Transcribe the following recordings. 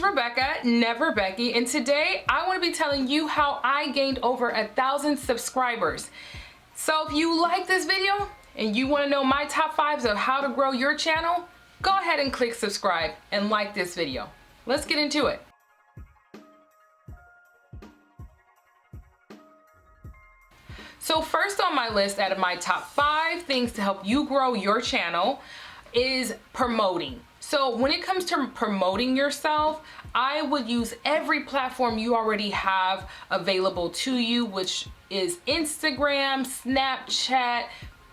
is Rebecca, Never Becky, and today I want to be telling you how I gained over 1,000 subscribers. So if you like this video and you want to know my top 5s of how to grow your channel, go ahead and click subscribe and like this video. Let's get into it. So first on my list out of my top 5 things to help you grow your channel is promoting. So when it comes to promoting yourself, I would use every platform you already have available to you, which is Instagram, Snapchat,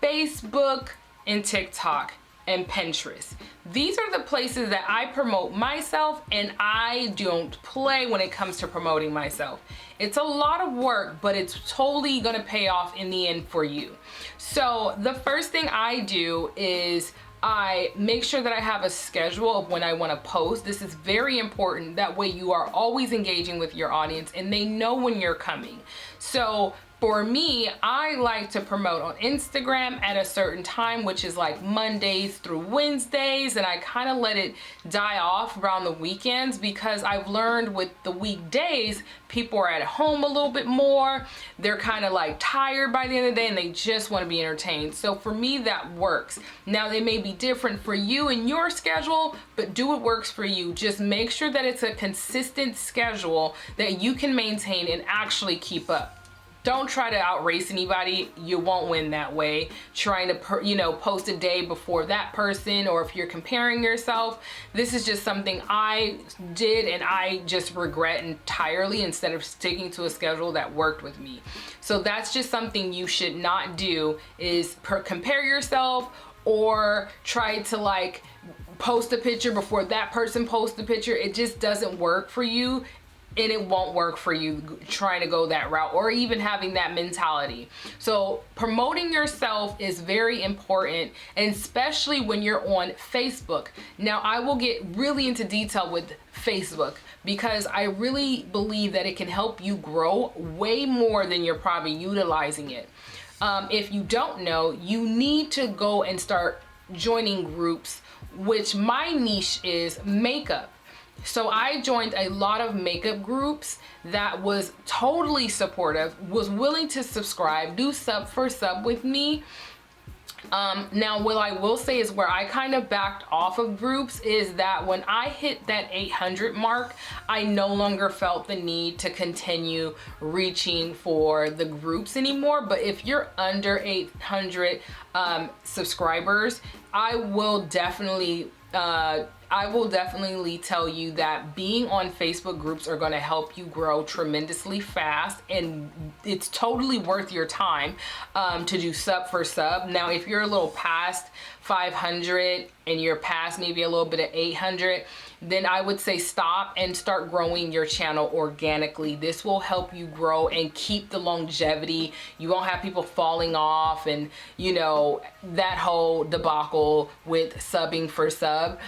Facebook, and TikTok, and Pinterest. These are the places that I promote myself, and I don't play when it comes to promoting myself. It's a lot of work, but it's totally gonna pay off in the end for you. So the first thing I do is I make sure that I have a schedule of when I want to post. This is very important. That way you are always engaging with your audience and they know when you're coming. So for me, I like to promote on Instagram at a certain time, which is like Mondays through Wednesdays, and I kind of let it die off around the weekends because I've learned with the weekdays, people are at home a little bit more. They're kind of like tired by the end of the day and they just want to be entertained. So for me, that works. Now, they may be different for you and your schedule, but do what works for you. Just make sure that it's a consistent schedule that you can maintain and actually keep up. Don't try to outrace anybody. You won't win that way. Trying to, post a day before that person, or if you're comparing yourself. This is just something I did and I just regret entirely instead of sticking to a schedule that worked with me. So that's just something you should not do, is compare yourself or try to like post a picture before that person posts a picture. It just doesn't work for you. And it won't work for you trying to go that route or even having that mentality. So promoting yourself is very important, and especially when you're on Facebook. Now, I will get really into detail with Facebook because I really believe that it can help you grow way more than you're probably utilizing it. If you don't know, you need to go and start joining groups, which my niche is makeup. So I joined a lot of makeup groups that was totally supportive, was willing to subscribe, do sub for sub with me. Now, what I will say is where I kind of backed off of groups is that when I hit that 800 mark, I no longer felt the need to continue reaching for the groups anymore. But if you're under 800 subscribers, I will definitely tell you that being on Facebook groups are going to help you grow tremendously fast, and it's totally worth your time to do sub for sub. Now, if you're a little past 500 and you're past maybe a little bit of 800, then I would say stop and start growing your channel organically. This will help you grow and keep the longevity. You won't have people falling off and, that whole debacle with subbing for sub.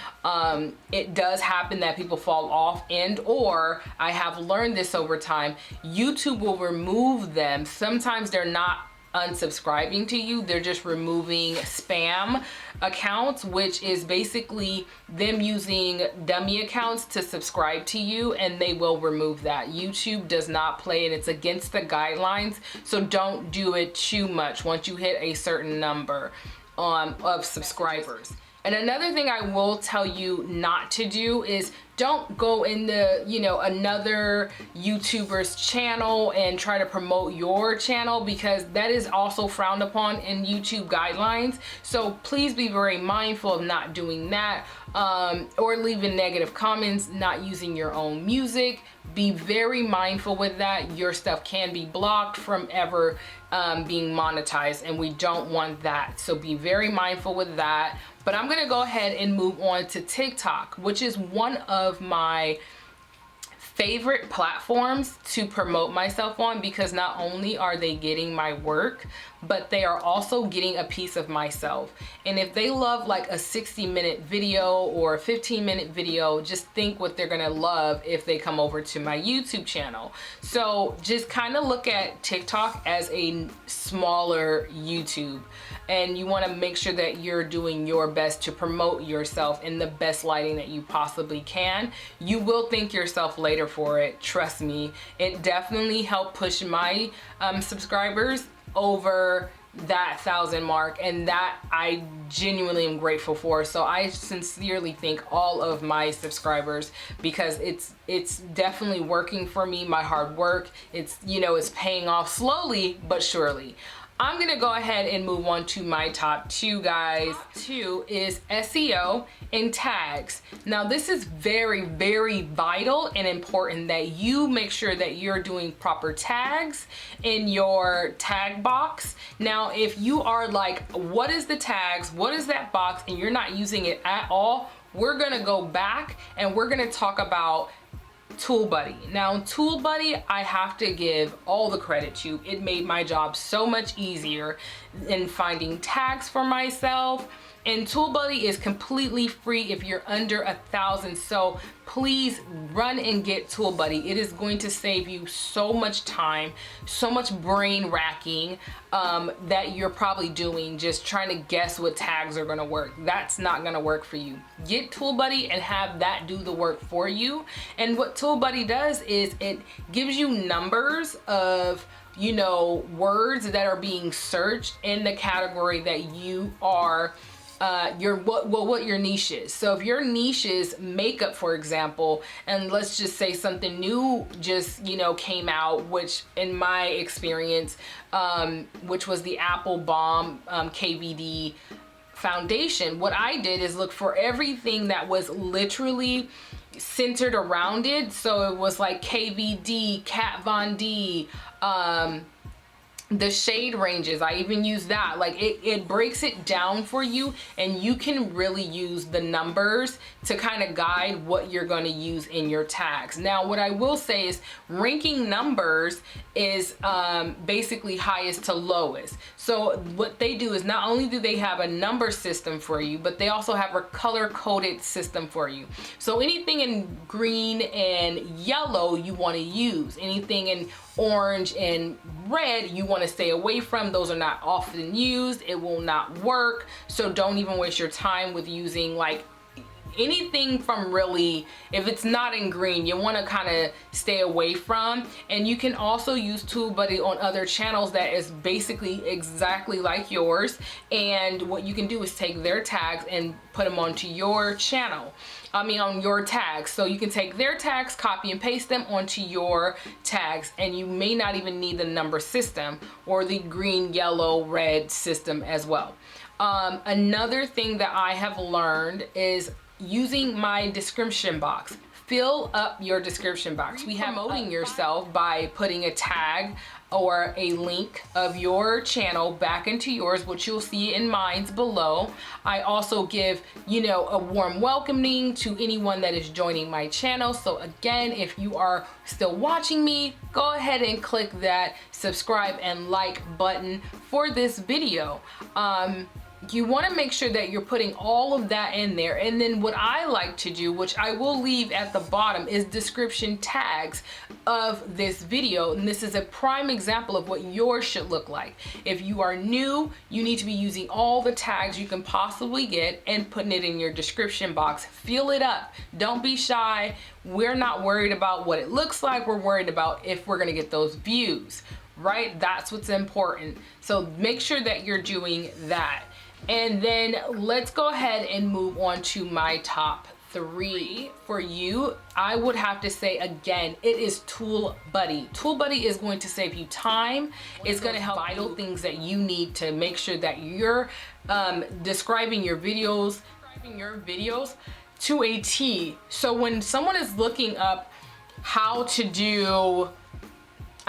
It does happen that people fall off, and or I have learned this over time, YouTube will remove them. Sometimes they're not unsubscribing to you, they're just removing spam accounts, which is basically them using dummy accounts to subscribe to you, and they will remove that. YouTube does not play, and it's against the guidelines, so don't do it too much once you hit a certain number of subscribers. And another thing I will tell you not to do is don't go into, another YouTuber's channel and try to promote your channel, because that is also frowned upon in YouTube guidelines. So please be very mindful of not doing that, or leaving negative comments, not using your own music. Be very mindful with that. Your stuff can be blocked from ever being monetized, and we don't want that. So be very mindful with that. But I'm gonna go ahead and move on to TikTok, which is one of my favorite platforms to promote myself on, because not only are they getting my work, but they are also getting a piece of myself. And if they love like a 60-minute video or a 15-minute video, just think what they're gonna love if they come over to my YouTube channel. So just kind of look at TikTok as a smaller YouTube, and you want to make sure that you're doing your best to promote yourself in the best lighting that you possibly can. You will thank yourself later for it, trust me. It definitely helped push my subscribers over that 1,000 mark, and that I genuinely am grateful for. So I sincerely thank all of my subscribers, because it's definitely working for me. My hard work, it's, you know, it's paying off slowly but surely. I'm gonna go ahead and move on to my top 2, guys. Top 2 is SEO and tags. Now this is very, very vital and important that you make sure that you're doing proper tags in your tag box. Now if you are like, what is the tags, what is that box, and you're not using it at all, we're gonna go back and we're gonna talk about TubeBuddy. Now TubeBuddy, I have to give all the credit to. It made my job so much easier in finding tags for myself. And TubeBuddy is completely free if you're under 1,000. So please run and get TubeBuddy. It is going to save you so much time, so much brain racking that you're probably doing just trying to guess what tags are gonna work. That's not gonna work for you. Get TubeBuddy and have that do the work for you. And what TubeBuddy does is it gives you numbers of, you know, words that are being searched in the category that you are what your niche is. So if your niche is makeup, for example, and let's just say something new just, you know, came out, which in my experience, which was the Apple Balm KVD foundation, what I did is look for everything that was literally centered around it. So it was like KVD, Kat Von D, the shade ranges. I even use that. Like it breaks it down for you, and you can really use the numbers to kind of guide what you're going to use in your tags. Now what I will say is ranking numbers is basically highest to lowest. So what they do is not only do they have a number system for you, but they also have a color coded system for you. So anything in green and yellow you want to use, anything in orange and red you want to stay away from. Those are not often used. It will not work. So don't even waste your time with using like anything from, really, if it's not in green, you want to kind of stay away from. And you can also use TubeBuddy on other channels that is basically exactly like yours, and what you can do is take their tags and put them onto your channel. I mean on your tags. So you can take their tags, copy and paste them onto your tags, and you may not even need the number system or the green, yellow, red system as well. Another thing that I have learned is using my description box. Fill up your description box. We have promoting yourself by putting a tag or a link of your channel back into yours, which you'll see in mine's below. I also give, you know, a warm welcoming to anyone that is joining my channel. So again, if you are still watching me, go ahead and click that subscribe and like button for this video. You want to make sure that you're putting all of that in there. And then what I like to do, which I will leave at the bottom, is description tags of this video. And this is a prime example of what yours should look like. If you are new, you need to be using all the tags you can possibly get and putting it in your description box. Fill it up. Don't be shy. We're not worried about what it looks like. We're worried about if we're going to get those views, right? That's what's important. So make sure that you're doing that. And then let's go ahead and move on to my top 3 for you. I would have to say again, it is TubeBuddy. TubeBuddy is going to save you time. It's going to help vital things that you need to make sure that you're describing your videos to a T. So when someone is looking up how to do,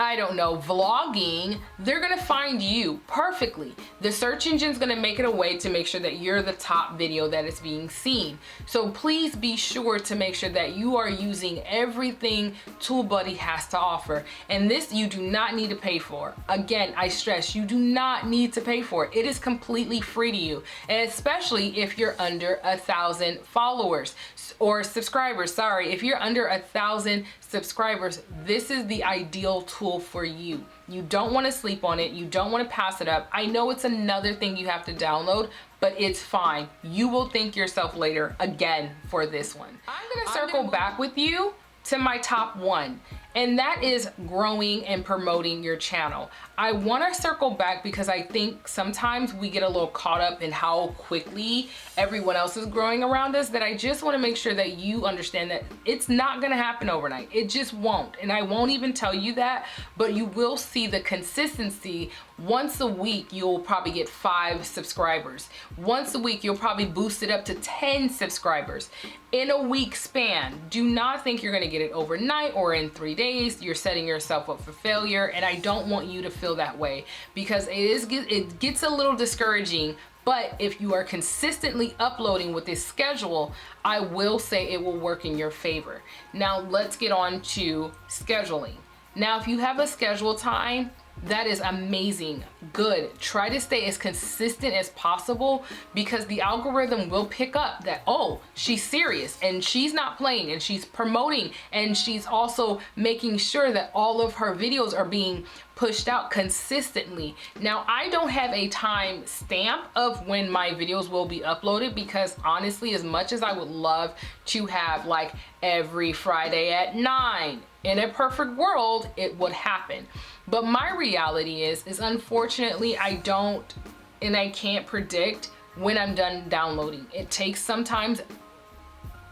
I don't know, vlogging, they're gonna find you perfectly. The search engine's gonna make it a way to make sure that you're the top video that is being seen. So please be sure to make sure that you are using everything TubeBuddy has to offer. And this you do not need to pay for. Again, I stress, you do not need to pay for it. It is completely free to you, and especially if you're under 1,000 followers or subscribers. Sorry, if you're under 1,000 subscribers, this is the ideal tool for you. You don't want to sleep on it. You don't want to pass it up. I know it's another thing you have to download, but it's fine. You will thank yourself later again for this one. I'm gonna circle back with you to my top one, and that is growing and promoting your channel. I want to circle back because I think sometimes we get a little caught up in how quickly everyone else is growing around us, that I just want to make sure that you understand that it's not going to happen overnight. It just won't. And I won't even tell you that, but you will see the consistency. Once a week, you'll probably get 5 subscribers. Once a week, you'll probably boost it up to 10 subscribers in a week span. Do not think you're going to get it overnight or in 3 days. You're setting yourself up for failure, and I don't want you to feel that way, because it gets a little discouraging. But if you are consistently uploading with this schedule, I will say it will work in your favor. Now let's get on to scheduling. Now, if you have a schedule time, that is amazing. Good. Try to stay as consistent as possible, because the algorithm will pick up that, oh, she's serious and she's not playing and she's promoting, and she's also making sure that all of her videos are being pushed out consistently. Now, I don't have a time stamp of when my videos will be uploaded, because honestly, as much as I would love to have like every Friday at 9, in a perfect world, it would happen. But my reality is unfortunately, I don't, and I can't predict when I'm done downloading. It takes sometimes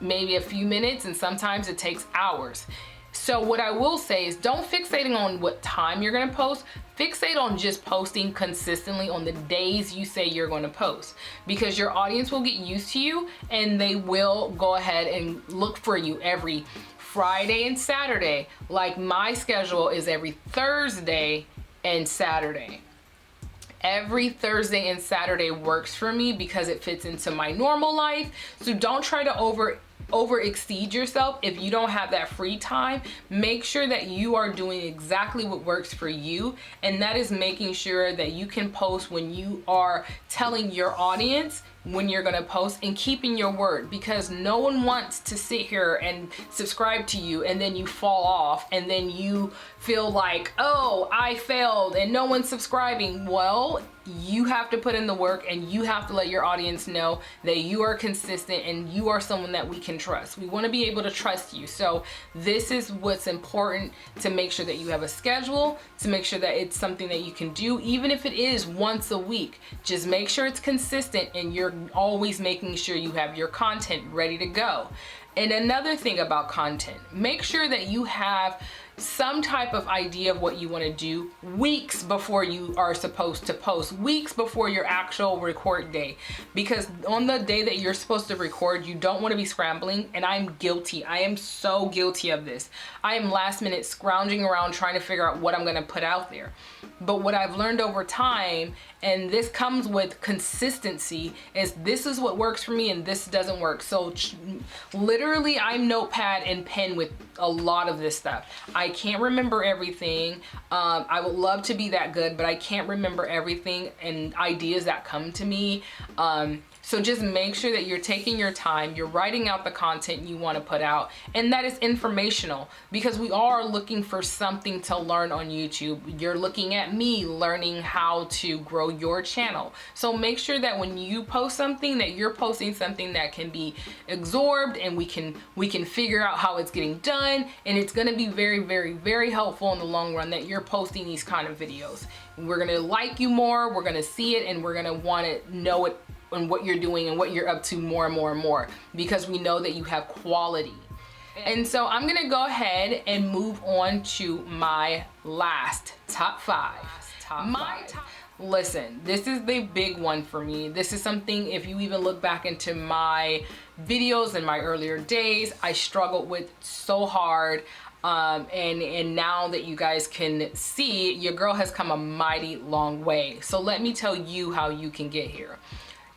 maybe a few minutes, and sometimes it takes hours. So what I will say is, don't fixate on what time you're gonna post. Fixate on just posting consistently on the days you say you're gonna post, because your audience will get used to you and they will go ahead and look for you every Friday and Saturday. Like, my schedule is every Thursday and Saturday. Every Thursday and Saturday works for me because it fits into my normal life. So don't try to over exceed yourself. If you don't have that free time, make sure that you are doing exactly what works for you, and that is making sure that you can post when you are telling your audience when you're gonna post, and keeping your word, because no one wants to sit here and subscribe to you and then you fall off and then you feel like, oh, I failed and no one's subscribing. Well, you have to put in the work, and you have to let your audience know that you are consistent and you are someone that we can trust. We want to be able to trust you. So this is what's important, to make sure that you have a schedule, to make sure that it's something that you can do, even if it is once a week. Just make sure it's consistent and you're always making sure you have your content ready to go. And another thing about content, make sure that you have some type of idea of what you want to do weeks before you are supposed to post, weeks before your actual record day, because on the day that you're supposed to record, you don't want to be scrambling. And I'm guilty. I am so guilty of this. I am last minute scrounging around trying to figure out what I'm going to put out there. But what I've learned over time, and this comes with consistency, is this is what works for me and this doesn't work. So literally, I'm notepad and pen with a lot of this stuff. I can't remember everything. I would love to be that good, but I can't remember everything and ideas that come to me. So just make sure that you're taking your time, you're writing out the content you want to put out, and that is informational, because we are looking for something to learn on YouTube. You're looking at me learning how to grow your channel. So make sure that when you post something, that you're posting something that can be absorbed, and we can figure out how it's getting done, and it's going to be very, very, very helpful in the long run that you're posting these kind of videos. We're going to like you more, we're going to see it, and we're going to want to know it and what you're doing and what you're up to more and more and more, because we know that you have quality. And so I'm gonna go ahead and move on to my last top five. Listen, this is the big one for me. This is something, if you even look back into my videos in my earlier days, I struggled with so hard. And now that you guys can see, your girl has come a mighty long way. So let me tell you how you can get here.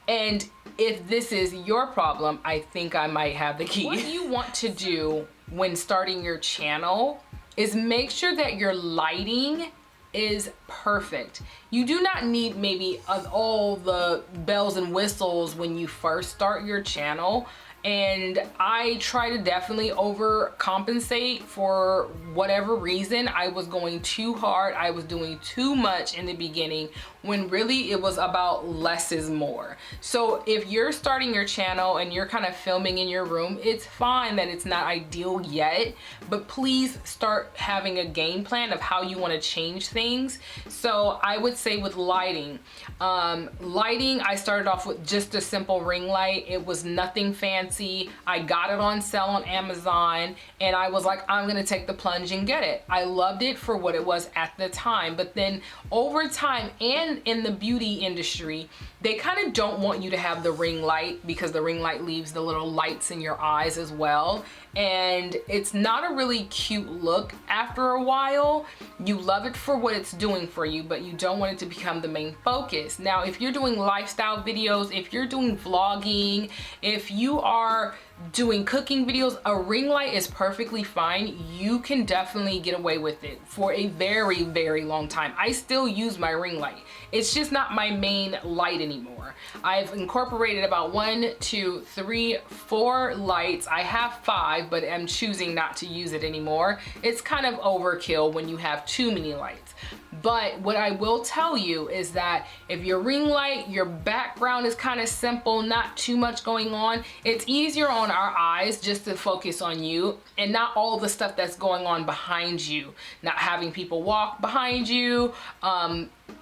And if this is your problem, I think I might have the key. What you want to do when starting your channel is make sure that your lighting is perfect. You do not need maybe all the bells and whistles when you first start your channel. And I try to definitely overcompensate for whatever reason. I was going too hard. I was doing too much in the beginning when really it was about less is more. So if you're starting your channel and you're kind of filming in your room, it's fine that it's not ideal yet, but please start having a game plan of how you want to change things. So I would say with lighting, I started off with just a simple ring light. It was nothing fancy. I got it on sale on Amazon and I was like, I'm gonna take the plunge and get it. I loved it for what it was at the time, but then over time and in the beauty industry, they kind of don't want you to have the ring light because the ring light leaves the little lights in your eyes as well. And it's not a really cute look after a while. You love it for what it's doing for you, but you don't want it to become the main focus. Now, if you're doing lifestyle videos, if you're doing vlogging, if you are doing cooking videos, a ring light is perfectly fine. You can definitely get away with it for a very, very long time. I still use my ring light. It's just not my main light anymore. I've incorporated about 1, 2, 3, 4 lights. I have 5, but I'm choosing not to use it anymore. It's kind of overkill when you have too many lights. But what I will tell you is that if your ring light, your background is kind of simple, not too much going on, it's easier on our eyes just to focus on you and not all the stuff that's going on behind you. Not having people walk behind you,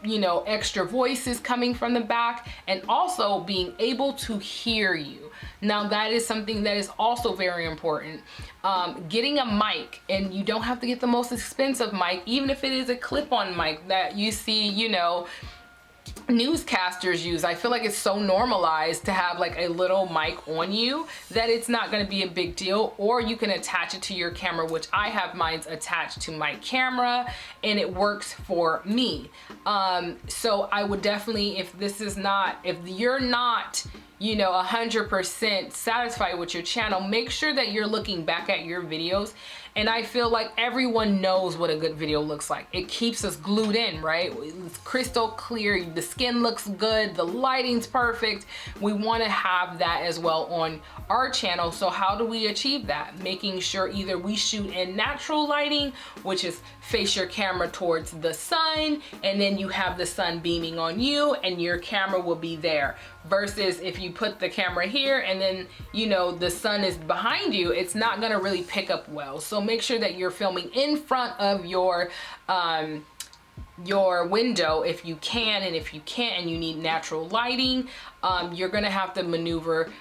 you know, extra voices coming from the back, and also being able to hear you. Now that is something that is also very important. Getting a mic, and you don't have to get the most expensive mic, even if it is a clip-on mic that you see, you know, newscasters use. I feel like it's so normalized to have like a little mic on you that it's not going to be a big deal. Or you can attach it to your camera, which I have mine attached to my camera and it works for me. So I would definitely, if you're not, you know, 100% satisfied with your channel, make sure that you're looking back at your videos. And I feel like everyone knows what a good video looks like. It keeps us glued in, right? It's crystal clear, the skin looks good, the lighting's perfect. We want to have that as well on our channel. So how do we achieve that? Making sure either we shoot in natural lighting, which is face your camera towards the sun, and then you have the sun beaming on you and your camera will be there. Versus if you put the camera here and then, you know, the sun is behind you, it's not gonna really pick up well. So make sure that you're filming in front of your window if you can, and if you can't and you need natural lighting, you're gonna have to maneuver.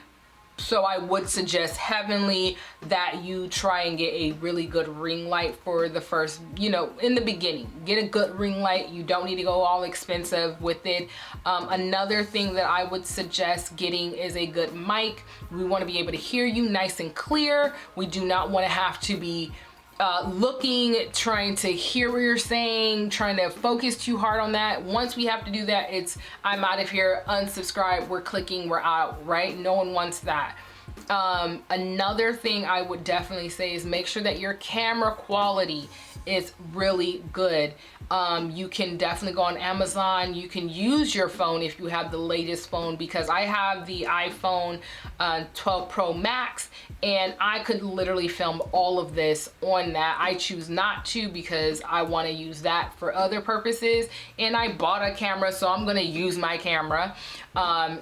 So I would suggest heavily that you try and get a really good ring light for the first, you know, in the beginning. Get a good ring light. You don't need to go all expensive with it. Another thing that I would suggest getting is a good mic. We want to be able to hear you nice and clear. We do not want to have to be looking, trying to hear what you're saying, trying to focus too hard on that. Once we have to do that, it's I'm out of here, unsubscribe, we're clicking, we're out, right? No one wants that. Another thing I would definitely say is make sure that your camera quality is really good. You can definitely go on Amazon. You can use your phone if you have the latest phone, because I have the iPhone 12 Pro Max and I could literally film all of this on that. I choose not to because I want to use that for other purposes, and I bought a camera, so I'm going to use my camera.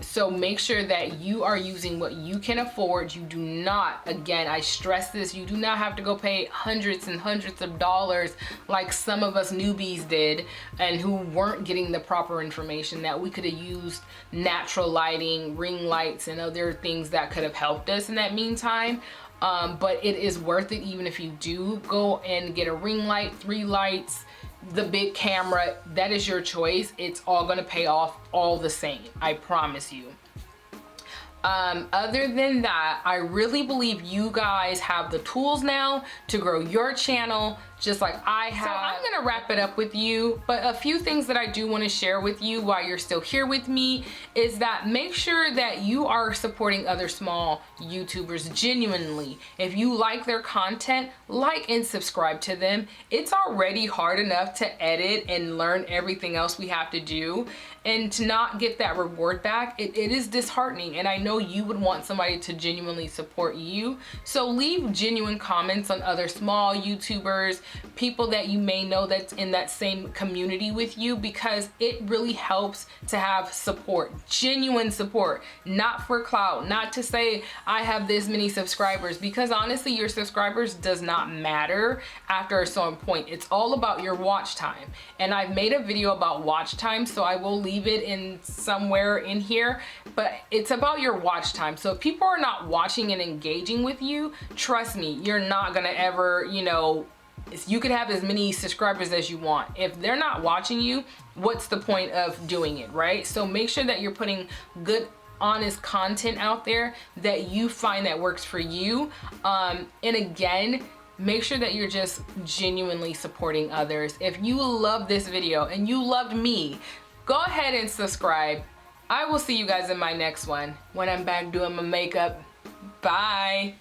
So make sure that you are using what you can afford. You do not, again, I stress this, you do not have to go pay hundreds and hundreds of dollars like some of us newbies did and who weren't getting the proper information. That we could have used natural lighting, ring lights, and other things that could have helped us in that meantime. But it is worth it even if you do go and get a ring light, 3 lights, the big camera. That is your choice. It's all gonna pay off all the same, I promise you. Other than that, I really believe you guys have the tools now to grow your channel just like I have. So I'm gonna wrap it up with you, but a few things that I do want to share with you while you're still here with me is that make sure that you are supporting other small YouTubers genuinely. If you like their content, like and subscribe to them. It's already hard enough to edit and learn everything else we have to do, and to not get that reward back, it is disheartening. And I know you would want somebody to genuinely support you. So leave genuine comments on other small YouTubers, people that you may know that's in that same community with you, because it really helps to have support, genuine support, not for clout, not to say I have this many subscribers, because honestly your subscribers does not matter after a certain point. It's all about your watch time, and I've made a video about watch time, so I will leave it in somewhere in here, but it's about your watch time. So if people are not watching and engaging with you, trust me, you're not gonna ever, you know, you could have as many subscribers as you want. If they're not watching you, what's the point of doing it, right? So make sure that you're putting good, honest content out there that you find that works for you. And again, make sure that you're just genuinely supporting others. If you love this video and you loved me, go ahead and subscribe. I will see you guys in my next one when I'm back doing my makeup. Bye.